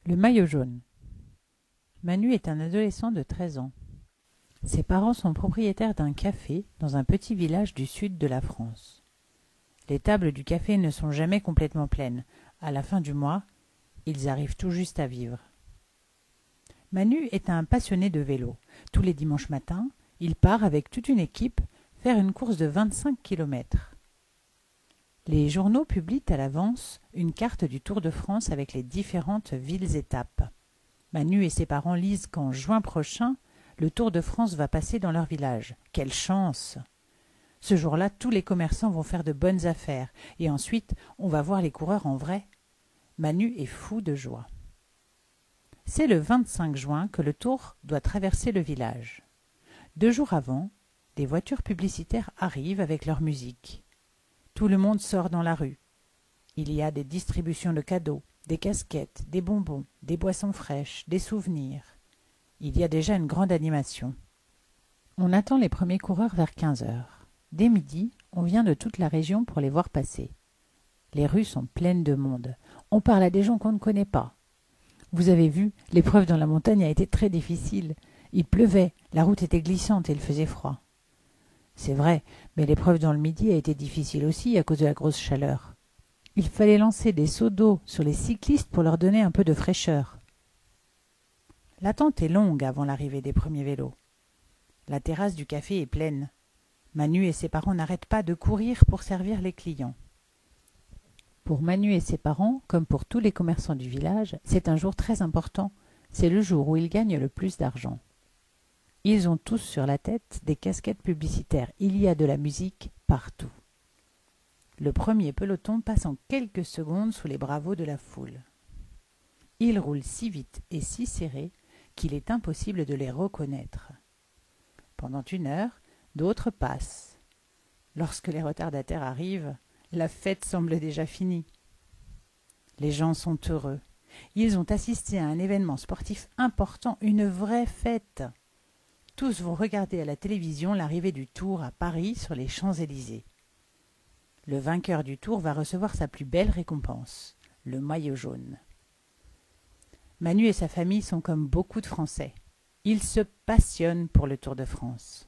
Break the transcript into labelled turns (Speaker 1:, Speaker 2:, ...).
Speaker 1: Le maillot jaune. Manu est un adolescent de 13 ans. Ses parents sont propriétaires d'un café dans un petit village du sud de la France. Les tables du café ne sont jamais complètement pleines. À la fin du mois, ils arrivent tout juste à vivre. Manu est un passionné de vélo. Tous les dimanches matins, il part avec toute une équipe faire une course de 25 kilomètres. Les journaux publient à l'avance une carte du Tour de France avec les différentes villes-étapes. Manu et ses parents lisent qu'en juin prochain, le Tour de France va passer dans leur village. Quelle chance! Ce jour-là, tous les commerçants vont faire de bonnes affaires et ensuite, on va voir les coureurs en vrai. Manu est fou de joie. C'est le 25 juin que le Tour doit traverser le village. 2 jours avant, des voitures publicitaires arrivent avec leur musique. Tout le monde sort dans la rue. Il y a des distributions de cadeaux, des casquettes, des bonbons, des boissons fraîches, des souvenirs. Il y a déjà une grande animation. On attend les premiers coureurs vers 15 heures. Dès midi, on vient de toute la région pour les voir passer. Les rues sont pleines de monde. On parle à des gens qu'on ne connaît pas. Vous avez vu, l'épreuve dans la montagne a été très difficile. Il pleuvait, la route était glissante et il faisait froid. C'est vrai, mais l'épreuve dans le Midi a été difficile aussi à cause de la grosse chaleur. Il fallait lancer des seaux d'eau sur les cyclistes pour leur donner un peu de fraîcheur. L'attente est longue avant l'arrivée des premiers vélos. La terrasse du café est pleine. Manu et ses parents n'arrêtent pas de courir pour servir les clients. Pour Manu et ses parents, comme pour tous les commerçants du village, c'est un jour très important. C'est le jour où ils gagnent le plus d'argent. Ils ont tous sur la tête des casquettes publicitaires. Il y a de la musique partout. Le premier peloton passe en quelques secondes sous les bravos de la foule. Ils roulent si vite et si serrés qu'il est impossible de les reconnaître. Pendant 1 heure, d'autres passent. Lorsque les retardataires arrivent, la fête semble déjà finie. Les gens sont heureux. Ils ont assisté à un événement sportif important, une vraie fête. Tous vont regarder à la télévision l'arrivée du Tour à Paris sur les Champs-Élysées. Le vainqueur du Tour va recevoir sa plus belle récompense, le maillot jaune. Manu et sa famille sont comme beaucoup de Français. Ils se passionnent pour le Tour de France.